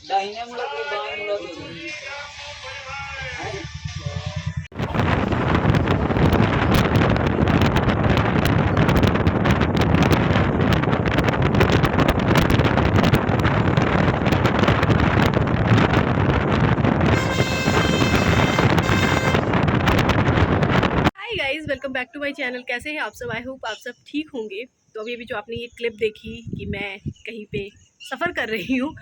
दाहिने मुड़ा के बाएं मुड़ा के guys, welcome back to my channel. कैसे हैं आप सब? आई होप आप सब ठीक होंगे। तो अभी जो आपने ये क्लिप देखी कि मैं कहीं पे सफ़र कर रही हूँ,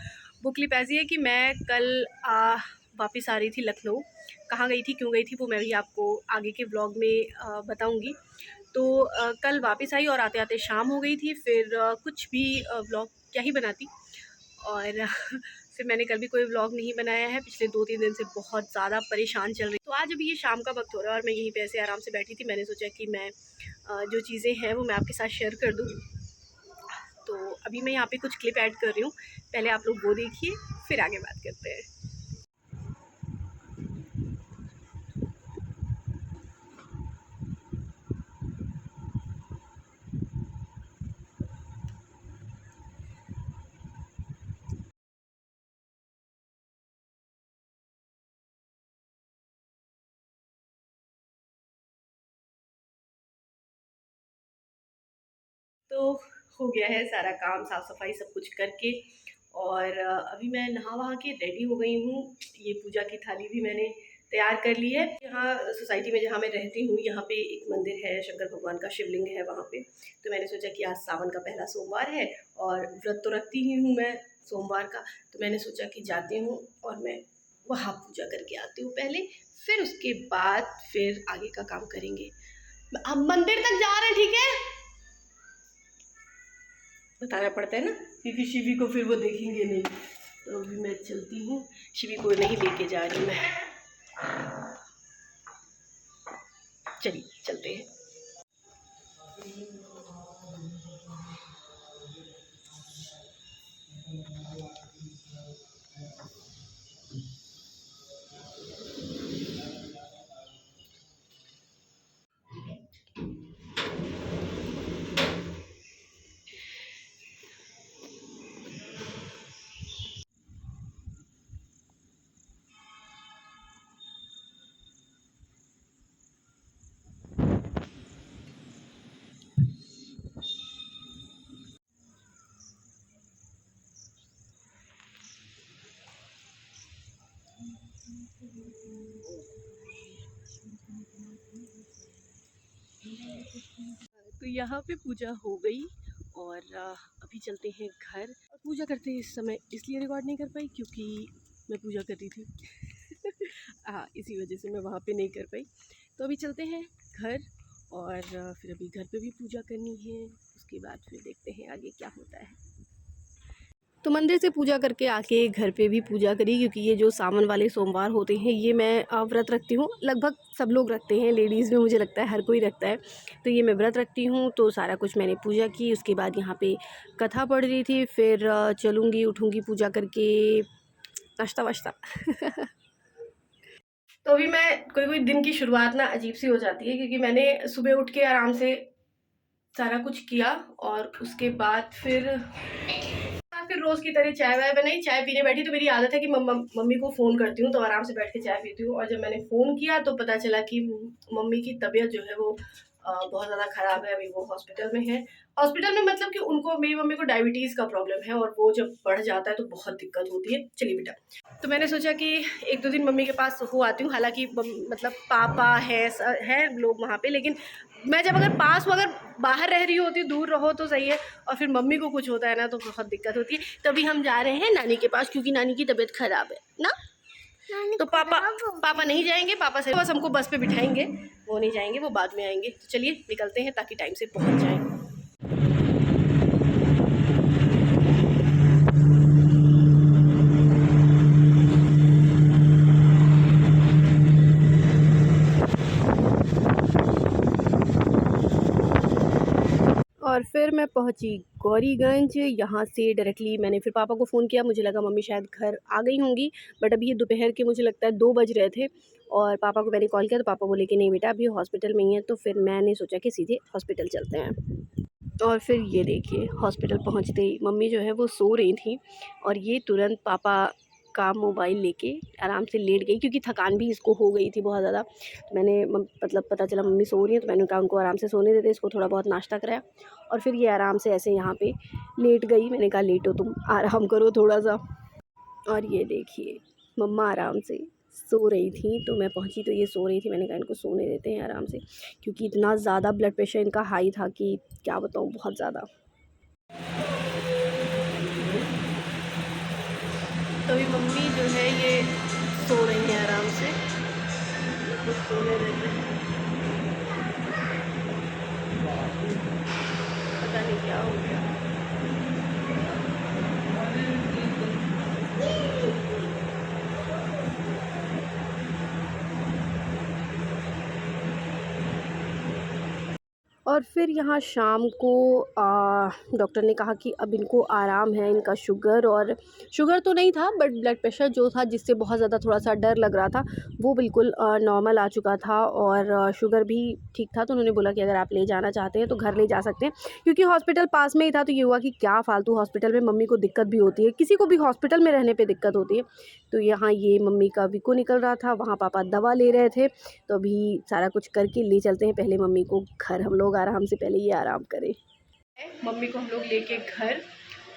वो क्लिप ऐसी है कि मैं कल वापस आ रही थी लखनऊ। कहाँ गई थी, क्यों गई थी, वो मैं भी आपको आगे के व्लॉग में बताऊँगी। तो कल वापस आई और आते आते शाम हो गई थी। फिर कुछ भी व्लॉग क्या ही बनाती, और फिर मैंने कल भी कोई व्लॉग नहीं बनाया है। पिछले 2-3 दिन से बहुत ज़्यादा परेशान चल रही। तो आज अभी ये शाम का वक्त हो रहा है और मैं यहीं पे ऐसे आराम से बैठी थी। मैंने सोचा कि मैं जो चीज़ें हैं वो मैं आपके साथ शेयर कर दूँ। तो अभी मैं यहाँ पे कुछ क्लिप ऐड कर रही हूँ, पहले आप लोग वो देखिए, फिर आगे बात करते हैं। तो हो गया है सारा काम, साफ़ सफाई सब कुछ करके, और अभी मैं नहा वहा के रेडी हो गई हूँ। ये पूजा की थाली भी मैंने तैयार कर ली है। यहाँ सोसाइटी में जहाँ मैं रहती हूँ, यहाँ पे एक मंदिर है, शंकर भगवान का शिवलिंग है वहाँ पे। तो मैंने सोचा कि आज सावन का पहला सोमवार है और व्रत तो रखती ही हूँ मैं सोमवार का। तो मैंने सोचा कि जाती हूँ और मैं वहाँ पूजा करके आती हूँ पहले, फिर उसके बाद फिर आगे का काम करेंगे। हम मंदिर तक जा रहे हैं, ठीक है? बताना पड़ता है ना, क्योंकि शिवी को फिर वो देखेंगे नहीं। तो अभी मैं चलती हूँ, शिवी को नहीं लेके जा रही मैं। चलिए चलते हैं। तो यहाँ पे पूजा हो गई और अभी चलते हैं घर। और पूजा करते इस समय इसलिए रिकॉर्ड नहीं कर पाई क्योंकि मैं पूजा कर रही थी। हाँ, इसी वजह से मैं वहाँ पे नहीं कर पाई। तो अभी चलते हैं घर, और फिर अभी घर पे भी पूजा करनी है। उसके बाद फिर देखते हैं आगे क्या होता है। तो मंदिर से पूजा करके आके घर पे भी पूजा करी, क्योंकि ये जो सावन वाले सोमवार होते हैं ये मैं व्रत रखती हूँ। लगभग सब लोग रखते हैं, लेडीज़ में मुझे लगता है हर कोई रखता है। तो ये मैं व्रत रखती हूँ, तो सारा कुछ मैंने पूजा की। उसके बाद यहाँ पे कथा पढ़ रही थी, फिर चलूँगी, उठूँगी पूजा करके, नाश्ता वाश्ता। तो अभी मैं कोई कोई दिन की शुरुआत ना अजीब सी हो जाती है, क्योंकि मैंने सुबह उठ के आराम से सारा कुछ किया और उसके बाद फिर रोज की तरह चाय वाय बनाई। चाय पीने बैठी तो मेरी आदत है कि मम्मी को फ़ोन करती हूँ, तो आराम से बैठ के चाय पीती हूँ। और जब मैंने फ़ोन किया तो पता चला कि मम्मी की तबीयत जो है वो बहुत ज़्यादा ख़राब है। अभी वो हॉस्पिटल में है। हॉस्पिटल में मतलब कि उनको, मेरी मम्मी को डायबिटीज़ का प्रॉब्लम है और वो जब बढ़ जाता है तो बहुत दिक्कत होती है। चलिए बेटा, तो मैंने सोचा कि 1-2 दिन मम्मी के पास हो आती हूँ। हालाँकि मतलब पापा है लोग वहाँ पे, लेकिन मैं जब अगर पास हो, अगर बाहर रह रही होती, दूर रहो तो सही है, और फिर मम्मी को कुछ होता है ना तो बहुत दिक्कत होती है। तभी हम जा रहे हैं नानी के पास, क्योंकि नानी की तबीयत ख़राब है ना। तो पापा नहीं जाएंगे, पापा से बस हमको बस पे बिठाएंगे, वो नहीं जाएंगे, वो बाद में आएंगे। तो चलिए निकलते हैं ताकि टाइम से पहुँच जाएँ। और फिर मैं पहुंची गौरीगंज। यहाँ से डायरेक्टली मैंने फिर पापा को फ़ोन किया। मुझे लगा मम्मी शायद घर आ गई होंगी, बट अभी ये दोपहर के मुझे लगता है 2 बज रहे थे। और पापा को मैंने कॉल किया तो पापा बोले कि नहीं बेटा अभी हॉस्पिटल में ही है। तो फिर मैंने सोचा कि सीधे हॉस्पिटल चलते हैं। और फिर ये देखिए, हॉस्पिटल पहुँचते ही मम्मी जो है वो सो रही थी, और ये तुरंत पापा का मोबाइल लेके आराम से लेट गई, क्योंकि थकान भी इसको हो गई थी बहुत ज़्यादा। तो मैंने मतलब पता चला मम्मी सो रही है, तो मैंने कहा उनको आराम से सोने देते, इसको थोड़ा बहुत नाश्ता कराया और फिर ये आराम से ऐसे यहाँ पे लेट गई। मैंने कहा लेटो तुम, आराम करो थोड़ा सा। और ये देखिए मम्मा आराम से सो रही थी, तो मैं पहुंची तो ये सो रही थी। मैंने कहा इनको सोने देते हैं आराम से, क्योंकि इतना ज़्यादा ब्लड प्रेशर इनका हाई था कि क्या बताऊँ, बहुत ज़्यादा। तो अभी मम्मी जो है ये सो रही है आराम से, तो सोने देते हैं। पता नहीं क्या हो गया। और फिर यहाँ शाम को डॉक्टर ने कहा कि अब इनको आराम है, इनका शुगर तो नहीं था, बट ब्लड प्रेशर जो था जिससे बहुत ज़्यादा थोड़ा सा डर लग रहा था वो बिल्कुल नॉर्मल आ चुका था, और शुगर भी ठीक था। तो उन्होंने बोला कि अगर आप ले जाना चाहते हैं तो घर ले जा सकते हैं, क्योंकि हॉस्पिटल पास में ही था। तो ये हुआ कि क्या फ़ालतू हॉस्पिटल में, मम्मी को दिक्कत भी होती है, किसी को भी हॉस्पिटल में रहने पर दिक्कत होती है। तो यहाँ ये मम्मी का विको निकल रहा था, वहाँ पापा दवा ले रहे थे। तो अभी सारा कुछ करके ले चलते हैं पहले मम्मी को घर, हम लोग आराम से, पहले ये आराम करें। मम्मी को हम लोग लेके घर,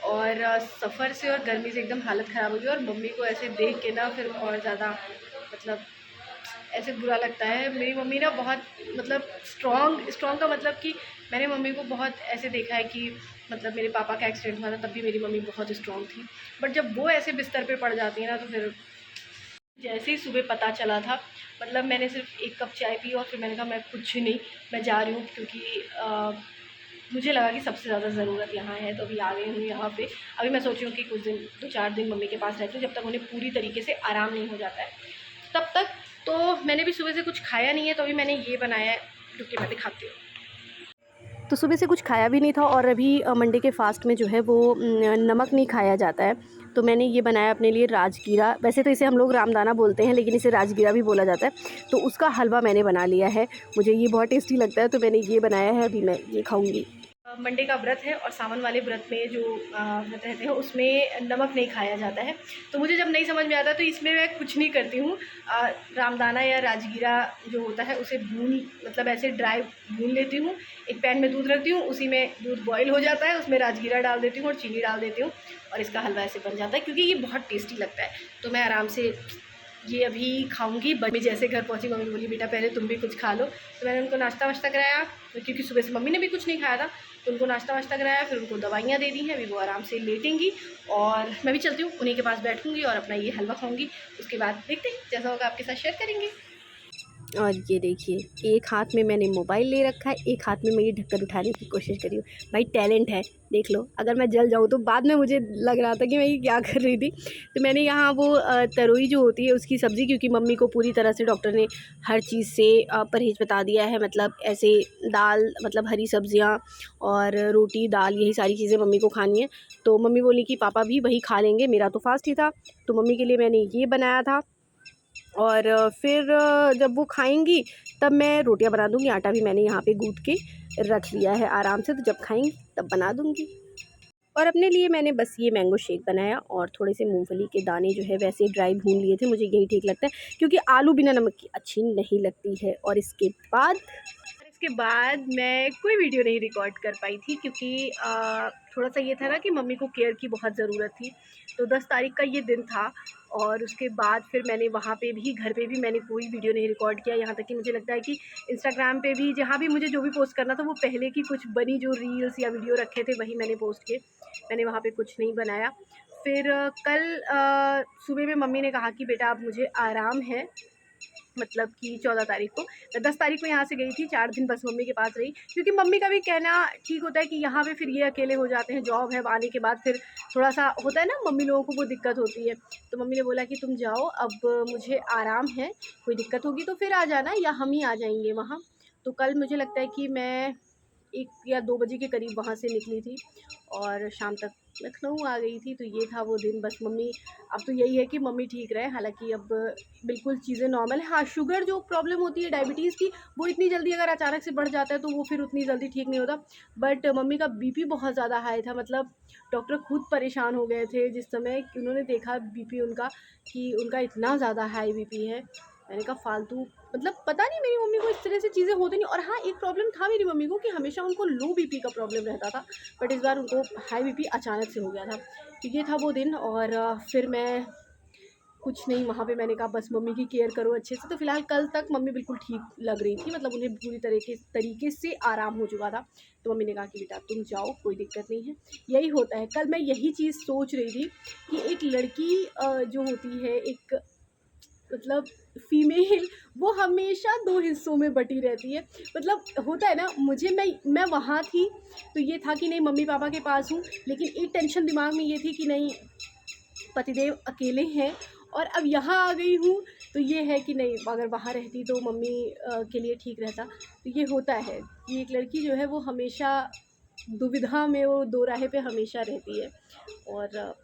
और सफ़र से और गर्मी से एकदम हालत ख़राब हो गई, और मम्मी को ऐसे देख के ना फिर और ज़्यादा मतलब ऐसे बुरा लगता है। मेरी मम्मी ना बहुत मतलब स्ट्रॉन्ग का मतलब कि मैंने मम्मी को बहुत ऐसे देखा है कि मतलब मेरे पापा का एक्सीडेंट हुआ था तब भी मेरी मम्मी बहुत स्ट्रॉन्ग थी, बट जब वो ऐसे बिस्तर पे पड़ जाती है ना, तो फिर जैसे ही सुबह पता चला था, मतलब मैंने सिर्फ 1 कप चाय पी और फिर मैंने कहा मैं कुछ नहीं, मैं जा रही हूँ, क्योंकि मुझे लगा कि सबसे ज़्यादा ज़रूरत यहाँ है। तो अभी आ गई हूँ यहाँ पे। अभी मैं सोच रही हूँ कि कुछ दिन 2-4 दिन मम्मी के पास रहती हूँ, जब तक उन्हें पूरी तरीके से आराम नहीं हो जाता है तब तक। तो मैंने भी सुबह से कुछ खाया नहीं है, तो अभी मैंने ये बनाया है जो कि मैं दिखाती हूँ। तो सुबह से कुछ खाया भी नहीं था, और अभी मंडे के फ़ास्ट में जो है वो नमक नहीं खाया जाता है। तो मैंने ये बनाया अपने लिए राजगीरा, वैसे तो इसे हम लोग रामदाना बोलते हैं, लेकिन इसे राजगीरा भी बोला जाता है। तो उसका हलवा मैंने बना लिया है, मुझे ये बहुत टेस्टी लगता है, तो मैंने ये बनाया है, अभी मैं ये खाऊंगी। मंडे का व्रत है, और सावन वाले व्रत में जो व्रत रहते हैं उसमें नमक नहीं खाया जाता है। तो मुझे जब नहीं समझ में आता तो इसमें मैं कुछ नहीं करती हूँ, रामदाना या राजगीरा जो होता है उसे मतलब ऐसे ड्राई भून लेती हूँ। एक पैन में दूध रखती हूँ, उसी में दूध बॉईल हो जाता है, उसमें राजगीरा डाल देती हूँ और चीनी डाल देती हूँ, और इसका हलवा ऐसे बन जाता है, क्योंकि ये बहुत टेस्टी लगता है। तो मैं आराम से ये अभी खाऊंगी। मम्मी जैसे घर पहुंची, मम्मी बोली बेटा पहले तुम भी कुछ खा लो। तो मैंने उनको नाश्ता वाश्ता कराया, क्योंकि सुबह से मम्मी ने भी कुछ नहीं खाया था, तो उनको नाश्ता वाश्ता कराया, फिर उनको दवाइयाँ दे दी हैं। अभी वो आराम से लेटेंगी, और मैं भी चलती हूँ, उन्हीं के पास बैठूँगी और अपना ये हलवा खाऊँगी। उसके बाद देखते हैं, जैसा होगा आपके साथ शेयर करेंगे। और ये देखिए, एक हाथ में मैंने मोबाइल ले रखा है, एक हाथ में मैं ये ढक्कन उठाने की कोशिश कर रही हूँ। भाई टैलेंट है, देख लो। अगर मैं जल जाऊँ तो बाद में मुझे लग रहा था कि मैं ये क्या कर रही थी। तो मैंने यहाँ वो तरोई जो होती है उसकी सब्ज़ी, क्योंकि मम्मी को पूरी तरह से डॉक्टर ने हर चीज़ से परहेज़ बता दिया है, मतलब ऐसे दाल, मतलब हरी सब्ज़ियाँ और रोटी दाल, यही सारी चीज़ें मम्मी को खानी है। तो मम्मी बोली कि पापा भी वही खा लेंगे, मेरा तो फास्ट ही था। तो मम्मी के लिए मैंने ये बनाया था, और फिर जब वो खाएंगी तब मैं रोटियां बना दूंगी। आटा भी मैंने यहाँ पे गूँथ के रख लिया है आराम से, तो जब खाएंगी तब बना दूंगी। और अपने लिए मैंने बस ये मैंगो शेक बनाया, और थोड़े से मूंगफली के दाने जो है वैसे ड्राई भून लिए थे, मुझे यही ठीक लगता है, क्योंकि आलू बिना नमक की अच्छी नहीं लगती है। और इसके बाद मैं कोई वीडियो नहीं रिकॉर्ड कर पाई थी, क्योंकि थोड़ा सा ये था ना कि मम्मी को केयर की बहुत ज़रूरत थी। तो 10 तारीख का ये दिन था, और उसके बाद फिर मैंने वहाँ पे भी, घर पे भी मैंने कोई वीडियो नहीं रिकॉर्ड किया। यहाँ तक कि मुझे लगता है कि इंस्टाग्राम पे भी, जहाँ भी मुझे जो भी पोस्ट करना था, वो पहले की कुछ बनी जो रील्स या वीडियो रखे थे वही मैंने पोस्ट किए। मैंने वहाँ पे कुछ नहीं बनाया। फिर कल सुबह में मम्मी ने कहा कि बेटा अब मुझे आराम है, मतलब कि 14 तारीख को। मैं 10 तारीख को यहाँ से गई थी, 4 दिन बस मम्मी के पास रही, क्योंकि मम्मी का भी कहना ठीक होता है कि यहाँ पे फिर ये अकेले हो जाते हैं, जॉब है, आने के बाद फिर थोड़ा सा होता है ना, मम्मी लोगों को वो दिक्कत होती है। तो मम्मी ने बोला कि तुम जाओ, अब मुझे आराम है, कोई दिक्कत होगी तो फिर आ जाना, या हम ही आ जाएंगे वहाँ। तो कल मुझे लगता है कि मैं 1 या 2 बजे के करीब वहाँ से निकली थी और शाम तक लखनऊ आ गई थी। तो ये था वो दिन। बस मम्मी, अब तो यही है कि मम्मी ठीक रहे, हालाँकि अब बिल्कुल चीज़ें नॉर्मल है। हाँ, शुगर जो प्रॉब्लम होती है डायबिटीज़ की, वो इतनी जल्दी अगर अचानक से बढ़ जाता है तो वो फिर उतनी जल्दी ठीक नहीं होता। बट मम्मी का बीपी बहुत ज़्यादा हाई था, मतलब डॉक्टर खुद परेशान हो गए थे जिस समय कि उन्होंने देखा बीपी उनका, कि उनका इतना ज़्यादा हाई बीपी है। मैंने कहा फालतू, मतलब पता नहीं मेरी मम्मी को इस तरह से चीज़ें होती नहीं। और हाँ, एक प्रॉब्लम था मेरी मम्मी को कि हमेशा उनको लो बीपी का प्रॉब्लम रहता था, बट इस बार उनको हाई बीपी अचानक से हो गया था। तो ये था वो दिन। और फिर मैं कुछ नहीं, वहाँ पे मैंने कहा बस मम्मी की केयर करो अच्छे से। तो फिलहाल कल तक मम्मी बिल्कुल ठीक लग रही थी, मतलब उन्हें पूरी तरीके से आराम हो चुका था। तो मम्मी ने कहा कि बेटा तुम जाओ, कोई दिक्कत नहीं है। यही होता है। कल मैं यही चीज़ सोच रही थी कि एक लड़की जो होती है, एक मतलब फीमेल, वो हमेशा 2 हिस्सों में बटी रहती है। मतलब होता है ना, मुझे मैं वहाँ थी तो ये था कि नहीं मम्मी पापा के पास हूँ, लेकिन एक टेंशन दिमाग में ये थी कि नहीं पतिदेव अकेले हैं। और अब यहाँ आ गई हूँ तो ये है कि नहीं, अगर वहाँ रहती तो मम्मी के लिए ठीक रहता। तो ये होता है कि एक लड़की जो है वो हमेशा दुविधा में, वो दो राहे पे हमेशा रहती है। और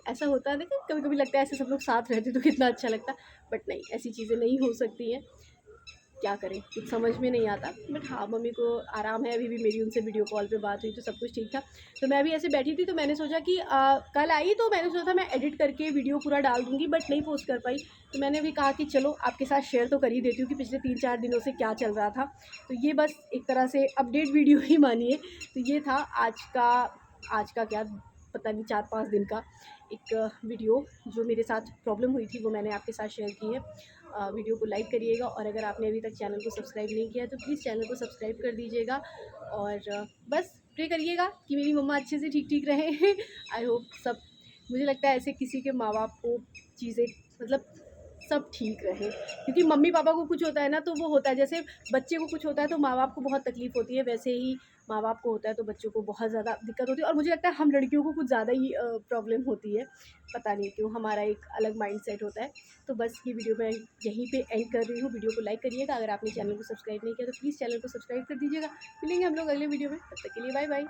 ऐसा होता है ना कि कभी-कभी लगता है ऐसे सब लोग साथ रहते तो कितना अच्छा लगता, बट नहीं, ऐसी चीज़ें नहीं हो सकती हैं। क्या करें, कुछ समझ में नहीं आता। बट हाँ, मम्मी को आराम है, अभी भी मेरी उनसे वीडियो कॉल पे बात हुई तो सब कुछ ठीक था। तो मैं भी ऐसे बैठी थी तो मैंने सोचा कि कल आई तो मैंने सोचा था मैं एडिट करके वीडियो पूरा डाल दूँगी, बट नहीं पोस्ट कर पाई। तो मैंने भी कहा कि चलो आपके साथ शेयर तो कर ही देती हूँ कि पिछले 3-4 दिनों से क्या चल रहा था। तो ये बस एक तरह से अपडेट वीडियो ही मानिए। तो ये था आज का क्या पता नहीं 4-5 दिन का एक वीडियो, जो मेरे साथ प्रॉब्लम हुई थी वो मैंने आपके साथ शेयर की है। वीडियो को लाइक करिएगा और अगर आपने अभी तक चैनल को सब्सक्राइब नहीं किया है तो प्लीज़ चैनल को सब्सक्राइब कर दीजिएगा। और बस प्रे करिएगा कि मेरी मम्मा अच्छे से ठीक रहें। आई होप सब, मुझे लगता है ऐसे किसी के माँ बाप को चीज़ें, मतलब सब ठीक रहे, क्योंकि मम्मी पापा को कुछ होता है ना तो वो होता है, जैसे बच्चे को कुछ होता है तो माँ बाप को बहुत तकलीफ़ होती है, वैसे ही माँ बाप को होता है तो बच्चों को बहुत ज़्यादा दिक्कत होती है। और मुझे लगता है हम लड़कियों को कुछ ज़्यादा ही प्रॉब्लम होती है, पता नहीं क्यों, हमारा एक अलग माइंडसेट होता है। तो बस ये वीडियो मैं यहीं पे एंड कर रही हूँ। वीडियो को लाइक करिएगा, अगर आपने चैनल को सब्सक्राइब नहीं किया तो प्लीज़ चैनल को सब्सक्राइब कर दीजिएगा। मिलेंगे हम लोग अगले वीडियो में, तब तक के लिए बाय बाय।